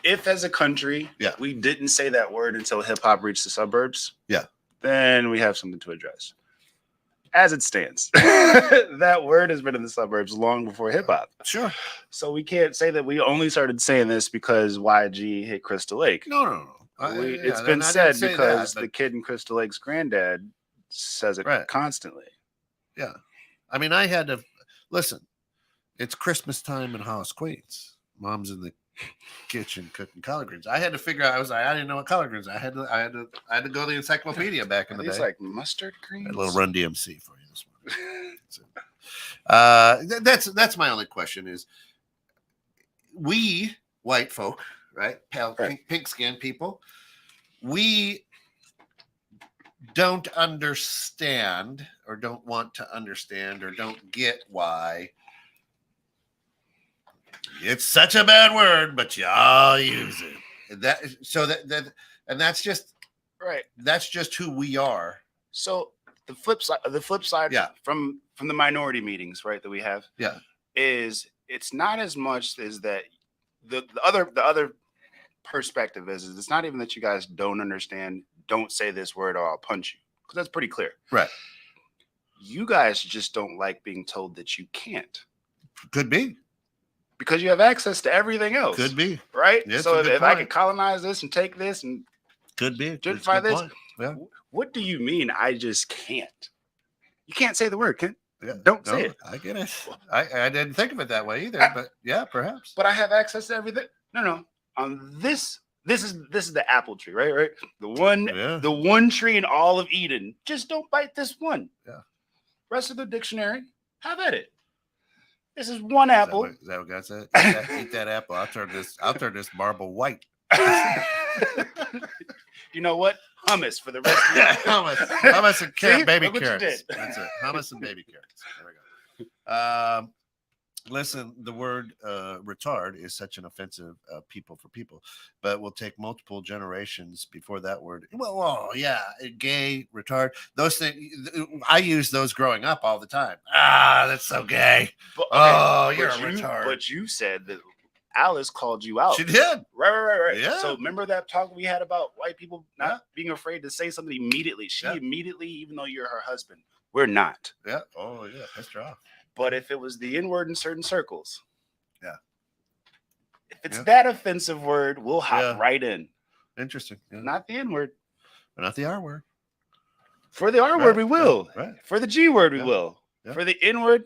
if as a country we didn't say that word until hip hop reached the suburbs, then we have something to address. As it stands, that word has been in the suburbs long before hip hop. Sure. So we can't say that we only started saying this because YG hit Crystal Lake. No. It's been said because the kid in Crystal Lake's granddad says it constantly. Yeah. I mean, I had to listen. It's Christmas time in Hollis, Queens. Mom's in the kitchen cooking collard greens. I had to figure out. I didn't know what collard greens. I had to go to the encyclopedia back in the day. It's like mustard greens. A little Run DMC for you this morning. That's my only question is, we white folk, right, pale, pink skinned people, we don't understand or don't want to understand or don't get why it's such a bad word, but y'all use it. And that's just right. That's just who we are. So the flip side Yeah. from the minority meetings, right, that we have, Yeah. is it's not as much as that the other perspective is it's not even that you guys don't understand, don't say this word or I'll punch you, because that's pretty clear. Right. You guys just don't like being told that you can't. Could be. Because you have access to everything else. Could be. Right? Yeah, so if I point. could colonize this and take this and could be gentrify this, yeah. What do you mean I just can't? You can't say the word, Ken. Yeah. Don't say it. I get it. I didn't think of it that way either, but yeah, perhaps. But I have access to everything. No. On this is the apple tree, right? The one tree in all of Eden. Just don't bite this one. Yeah. Rest of the dictionary, have at it. This is one apple. Is that what God said? Eat that apple. I'll turn this marble white. You know what? Hummus for the rest of the hummus and baby carrots. That's it. Hummus and baby carrots. There we go. Listen, the word retard is such an offensive people for people, but will take multiple generations before that word. Well, yeah, gay, retard, those things. I use those growing up all the time. That's so gay. But, you're a retard. But you said that Alice called you out. She did. Right. Yeah. So remember that talk we had about white people not being afraid to say something immediately. She immediately, even though you're her husband, we're not. Yeah. Oh, yeah. Pissed her off. But if it was the N-word in certain circles, if it's Yeah. that offensive word, we'll hop right in. Interesting. Yeah. Not the N-word. But not the R word. For the R word, we will. Yeah. Right. For the G word, we will. Yeah. For the N-word,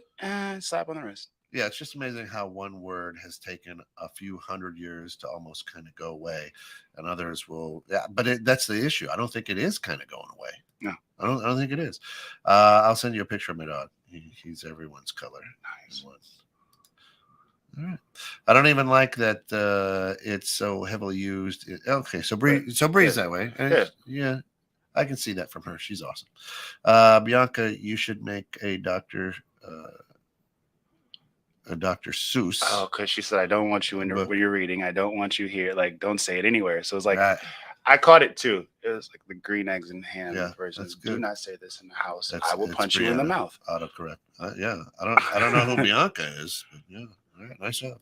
slap on the wrist. Yeah, it's just amazing how one word has taken a few hundred years to almost kind of go away, and others will. Yeah, but that's the issue. I don't think it is kind of going away. No, I don't think it is. I'll send you a picture of my dog. He's everyone's color. Nice. All right. I don't even like that it's so heavily used. Okay, so Bree's that way. Yeah, I can see that from her. She's awesome. Bianca, you should make a Dr. Seuss. Oh, because she said, I don't want you in when you're reading. I don't want you here. Like, don't say it anywhere. So it's like, I caught it too. It was like the green eggs and ham version. That's good. Do not say this in the house. I will punch you in the mouth. Autocorrect. I don't know who Bianca is, but yeah. All right, nice job.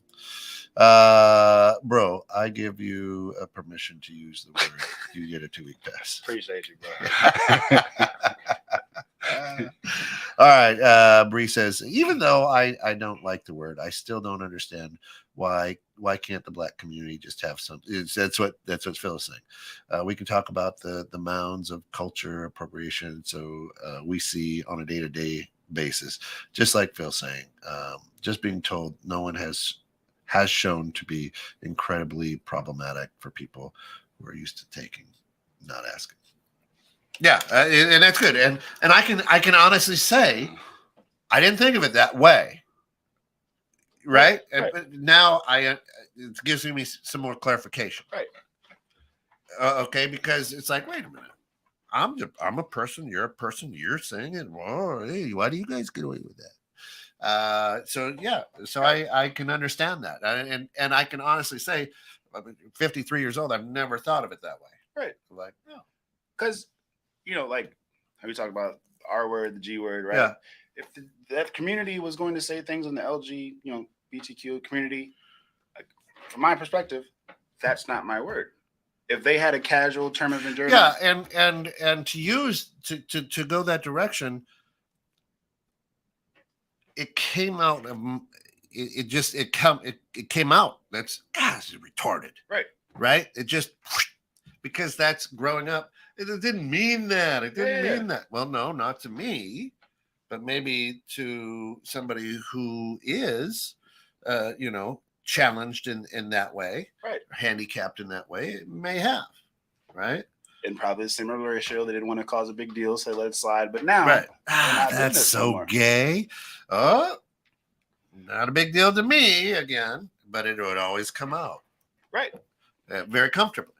Bro, I give you a permission to use the word. You get a 2-week pass. Appreciate you, bro. All right. Bree says, even though I don't like the word, I still don't understand why can't the black community just have something. That's what Phil is saying. We can talk about the mounds of culture appropriation. So we see on a day-to-day basis, just like Phil's saying, just being told no one has shown to be incredibly problematic for people who are used to taking, not asking. Yeah, and that's good. And I can honestly say I didn't think of it that way. Right? But now it gives me some more clarification. Right. Okay, because it's like, wait a minute. I'm a person, you're a person, you're saying it. Well, hey, why do you guys get away with that? So I can understand that. And I can honestly say, I'm 53 years old, I've never thought of it that way. Right. Like, no. Because, like, how we talk about the R word, the G word, right? Yeah. If that community was going to say things in the LG, BTQ community, like, from my perspective, that's not my word. If they had a casual term of endearment, and to use to go that direction, it came out of it came out. That's it's retarded, right? It just because that's growing up. It didn't mean that. It didn't mean that. Well, no, not to me, but maybe to somebody who is, challenged in that way, right? Handicapped in that way, it may have, right? And probably a similar ratio. They didn't want to cause a big deal, so they let it slide. But now, right? That's so gay. Oh, not a big deal to me again, but it would always come out, right? Very comfortably.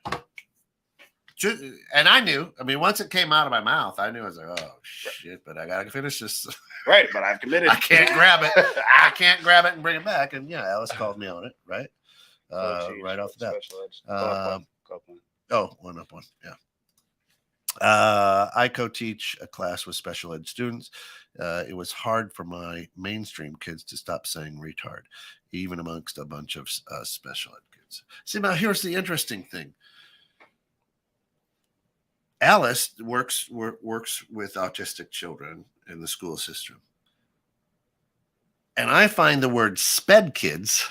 And I knew. I mean, once it came out of my mouth, I knew. I was like, "Oh shit!" But I gotta finish this. Right, but I've committed. I can't grab it. I can't grab it and bring it back. And Alice called me on it. Right, right off the bat. One up one. Yeah. I co-teach a class with special ed students. It was hard for my mainstream kids to stop saying retard, even amongst a bunch of special ed kids. See, now here's the interesting thing. Alice works with autistic children in the school system. And I find the word SPED kids,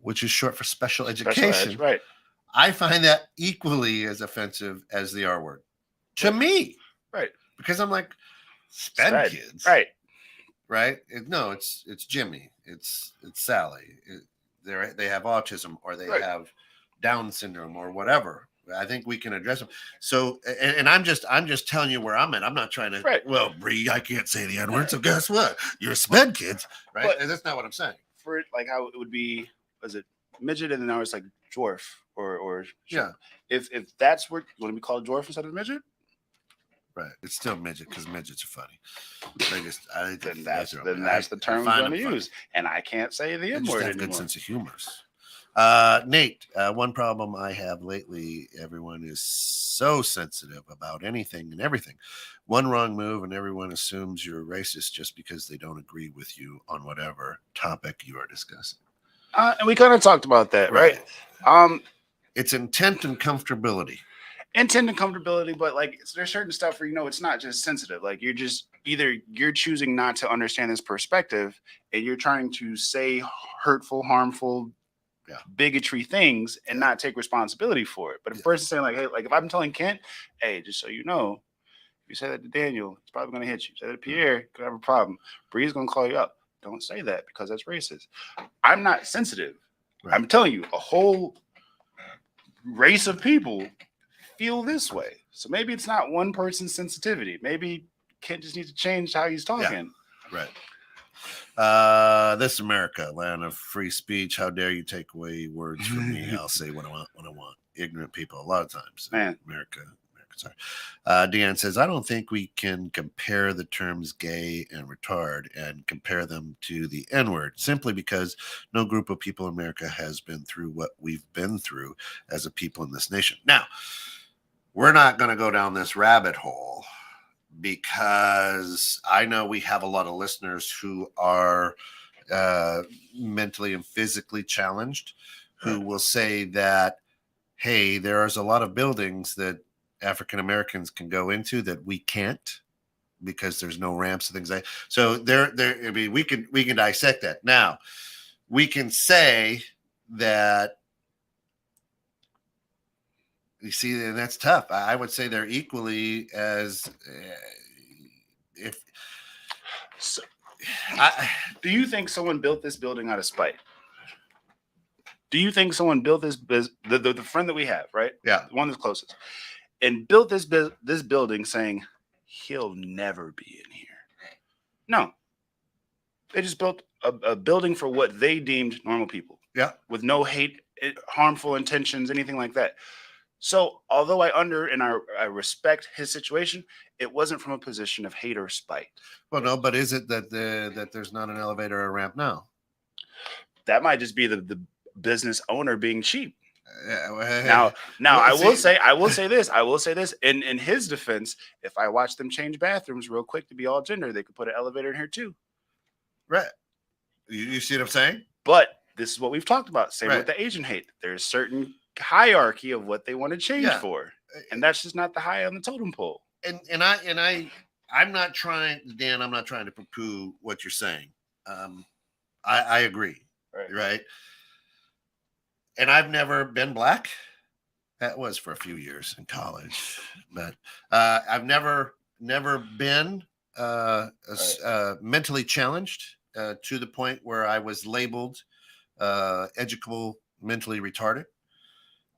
which is short for special education, right? I find that equally as offensive as the R word to me. Right. Because I'm like, SPED kids. Right. Right? No, it's Jimmy. It's Sally. They have autism or they have Down syndrome or whatever. I think we can address them. So, and I'm just telling you where I'm at. I'm not trying to. Right. Well, Bree, I can't say the N word. So guess what? You're SPED kids, right? But that's not what I'm saying. For like how it would be, was it midget, and then now it's like dwarf or yeah. If that's what you want to be called, dwarf instead of midget. Right. It's still midget because midgets are funny. Then that's the term we're going to use, and I can't say the N word anymore. Good sense of humor. Nate, one problem I have lately, everyone is so sensitive about anything and everything. One wrong move and everyone assumes you're racist just because they don't agree with you on whatever topic you are discussing. And we kind of talked about that, right? It's intent and comfortability. Intent and comfortability, but like there's certain stuff where it's not just sensitive. Like you're choosing not to understand this perspective, and you're trying to say hurtful, harmful, bigotry things and not take responsibility for it. But if a person's saying like, hey, like if I'm telling Kent, hey, just so you know, if you say that to Daniel, it's probably gonna hit you. Say that to Pierre, could have a problem. Bree's gonna call you up. Don't say that because that's racist. I'm not sensitive. Right. I'm telling you, a whole race of people feel this way. So maybe it's not one person's sensitivity. Maybe Kent just needs to change how he's talking. Yeah. Right. This is America, land of free speech. How dare you take away words from me? I'll say what I want when I want. Ignorant people, a lot of times. Man. America, sorry. Deanne says, I don't think we can compare the terms gay and retard and compare them to the N-word simply because no group of people in America has been through what we've been through as a people in this nation. Now, we're not going to go down this rabbit hole because I know we have a lot of listeners who are mentally and physically challenged who will say that, hey, there's a lot of buildings that African Americans can go into that we can't because there's no ramps and things like that. So I mean, we can dissect that. Now, we can say that, you see, and that's tough. I would say they're equally as if. So, do you think someone built this building out of spite? Do you think someone built this the friend that we have, right? Yeah, the one that's closest, and built this building saying he'll never be in here? No, they just built a building for what they deemed normal people. Yeah, with no hate, harmful intentions, anything like that. So, although I respect his situation, it wasn't from a position of hate or spite. Well, no, but is it that that there's not an elevator or a ramp now? That might just be the business owner being cheap. Now, well, I will say this. In his defense, if I watch them change bathrooms real quick to be all gender, they could put an elevator in here too. Right. You see what I'm saying? But this is what we've talked about. Same with the Asian hate. There's certain hierarchy of what they want to change for, and that's just not the high on the totem pole. And I'm not trying, Dan. I'm not trying to poo-poo what you're saying. I agree. Right. And I've never been black. That was for a few years in college, but I've never been mentally challenged to the point where I was labeled educable mentally retarded.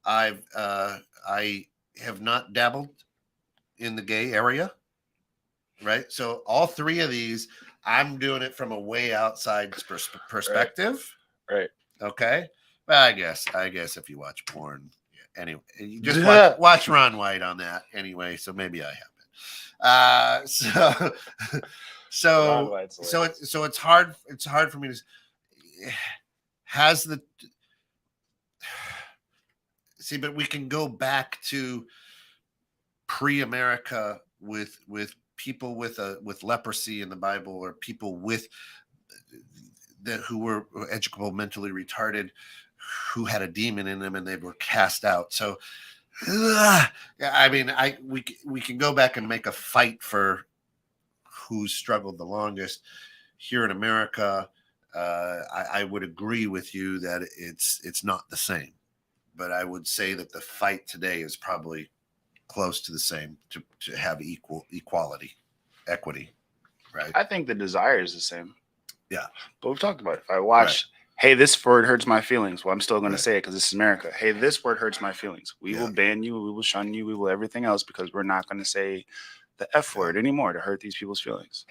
I have not dabbled in the gay area, right? So all three of these, I'm doing it from a way outside perspective, right? Okay, well, I guess if you watch porn, anyway, you just watch Ron White on that anyway. So maybe I have it. So it's hard. It's hard for me to has the. See, but we can go back to pre-America with people with leprosy in the Bible, or people with that who were educable, mentally retarded, who had a demon in them and they were cast out. So I mean, we can go back and make a fight for who struggled the longest. Here in America, I would agree with you that it's not the same, but I would say that the fight today is probably close to the same, to have equality, equity, right? I think the desire is the same. Yeah. But we've talked about it. If I watch, hey, this word hurts my feelings, well, I'm still going to say it because this is America. Hey, this word hurts my feelings. We will ban you. We will shun you. We will everything else because we're not going to say the F word anymore to hurt these people's feelings.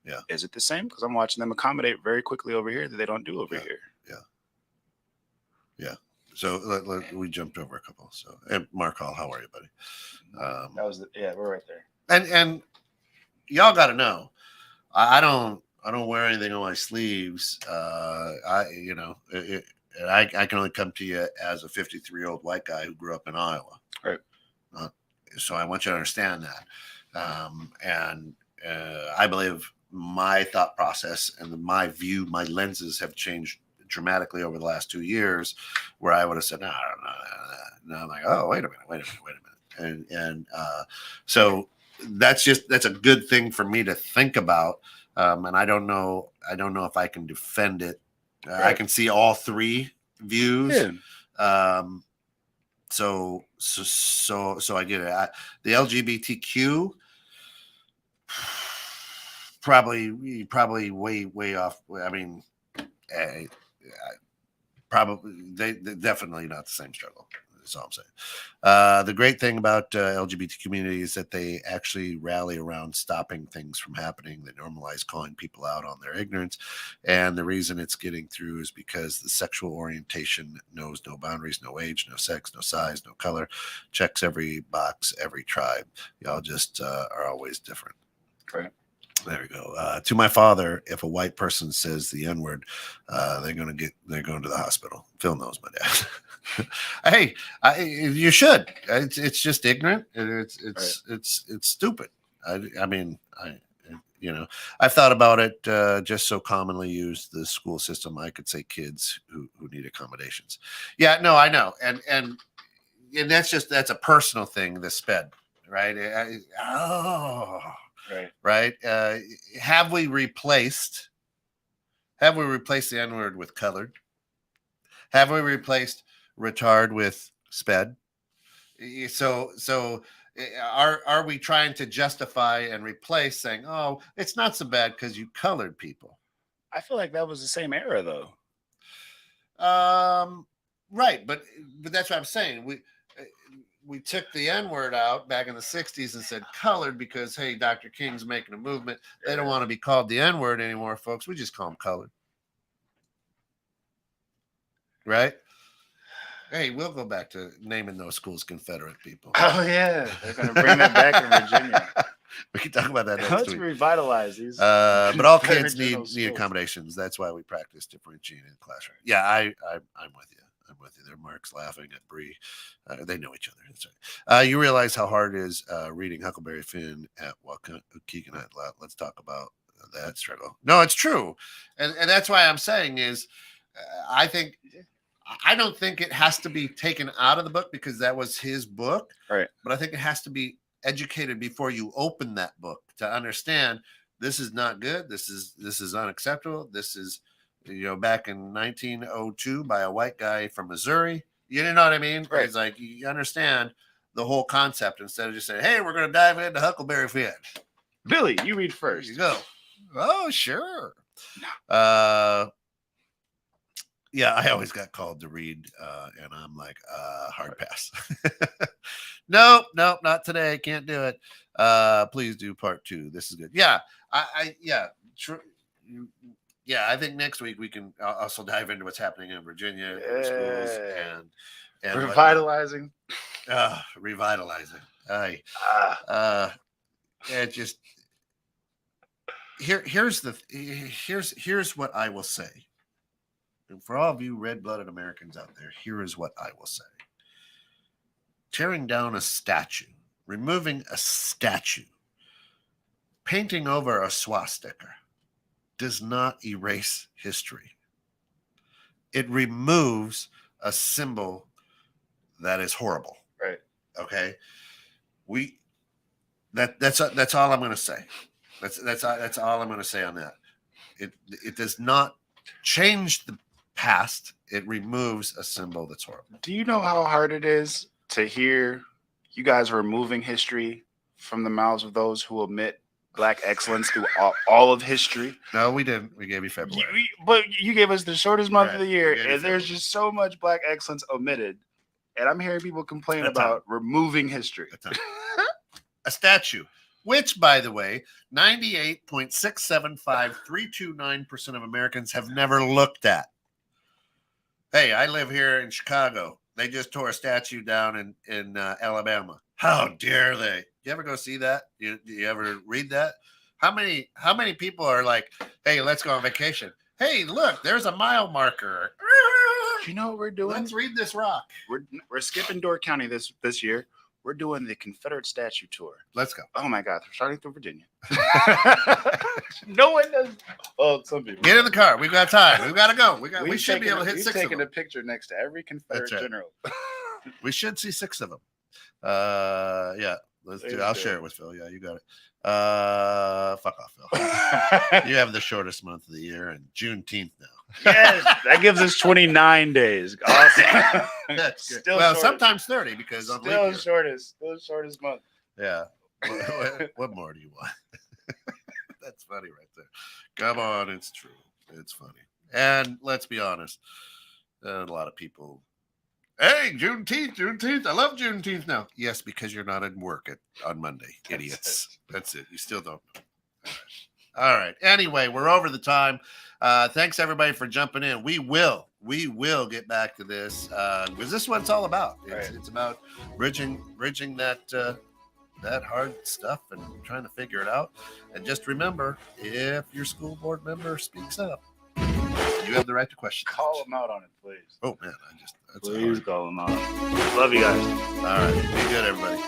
Yeah. Is it the same? Because I'm watching them accommodate very quickly over here that they don't do over here. Yeah. So we jumped over a couple. So, and Mark Hall, how are you, buddy? That was we're right there. And y'all got to know, I don't wear anything on my sleeves. I can only come to you as a 53-year-old white guy who grew up in Iowa. Right. So I want you to understand that. And I believe my thought process and my view, my lenses have changed dramatically over the last 2 years, where I would have said, no, no. I'm like, oh, wait a minute. And so that's a good thing for me to think about. And I don't know if I can defend it. I can see all three views. Yeah. So I get it. The LGBTQ probably way off. I mean, probably they're definitely not the same struggle. That's all I'm saying. The great thing about LGBT community is that they actually rally around stopping things from happening. They normalize calling people out on their ignorance. And the reason it's getting through is because the sexual orientation knows no boundaries, no age, no sex, no size, no color, checks every box, every tribe. Y'all just are always different. Right. There we go. To my father, if a white person says the N-word, they're going to the hospital. Phil knows my dad. Hey, you should. It's just ignorant. It's stupid. I mean, I've thought about it. Just so commonly used the school system, I could say kids who need accommodations. Yeah, no, I know, and that's a personal thing. The sped, right? Right. Have we replaced the N-word with colored? Have we replaced retard with sped? So are we trying to justify and replace, saying, oh, it's not so bad because you colored people? I feel like that was the same era though. Right, but that's what I'm saying. We took the N-word out back in the 60s and said colored because, hey, Dr. King's making a movement. They don't want to be called the N-word anymore, folks. We just call them colored. Right? Hey, we'll go back to naming those schools Confederate people. Oh, yeah. They're going to bring that back in Virginia. We can talk about that next Let's week. revitalize these. But all kids need accommodations. That's why we practice differentiating in the classroom. Yeah, I'm with you. There, Mark's laughing at Bree. They know each other. That's right. You realize how hard it is reading Huckleberry Finn at Waukegan. Let's talk about that struggle. No, it's true, and that's why I'm saying is, I don't think it has to be taken out of the book because that was his book, right? But I think it has to be educated before you open that book to understand this is not good. This is unacceptable. This is, back in 1902 by a white guy from Missouri. You know what I mean? Right. It's like you understand the whole concept instead of just saying, hey, we're going to dive into Huckleberry Finn. Billy, you read first. There you go. Oh, sure. Yeah, I always got called to read, and I'm like, hard pass. Nope, not today. Can't do it. Please do part 2. This is good. Yeah, I think next week we can also dive into what's happening in Virginia schools and revitalizing. Revitalizing. It just here's what I will say. And for all of you red-blooded Americans out there, here is what I will say. Tearing down a statue removing a statue, painting over a swastika does not erase history. It removes a symbol that is horrible. Right. Okay. That's all I'm going to say. That's all I'm going to say on that. It does not change the past. It removes a symbol that's horrible. Do you know how hard it is to hear you guys removing history from the mouths of those who omit Black excellence through all of history? No, we didn't. We gave you February. But you gave us the shortest month of the year, We gave you and there's just so much Black excellence omitted. And I'm hearing people complain about removing history. A statue, which, by the way, 98.675329% of Americans have never looked at. Hey, I live here in Chicago. They just tore a statue down in Alabama. How dare they? You ever go see that? You ever read that? How many people are like, hey, let's go on vacation. Hey, look, there's a mile marker. You know what we're doing? Let's read this rock. We're skipping Door County this year. We're doing the Confederate statue tour. Let's go. Oh my God, we're starting through Virginia. No one does. Oh, some people. Get in the car. We've got time. We've got to go. We should be able to hit 6 of taking them. a picture next to every Confederate general. We should see 6 of them. Yeah, let's do. I'll share it with Phil. Yeah, you got it. Fuck off, Phil. You have the shortest month of the year and Juneteenth now. Yes, that gives us 29 days. Awesome. That's good. Still Well, shortest. sometimes 30 because on leap year. Still shortest month. Yeah. What more do you want? That's funny right there. Come on, it's true. It's funny. And let's be honest, a lot of people. Hey, Juneteenth. I love Juneteenth now. Yes, because you're not in work on Monday, idiots. That's it. You still don't know. All right. Anyway, we're over the time. Thanks everybody for jumping in. We will get back to this because this is what it's all about. It's about bridging that hard stuff and trying to figure it out. And just remember, if your school board member speaks up, you have the right to question. Call them out on it, please. Oh man, Please call them out. Love you guys. All right. Be good, everybody.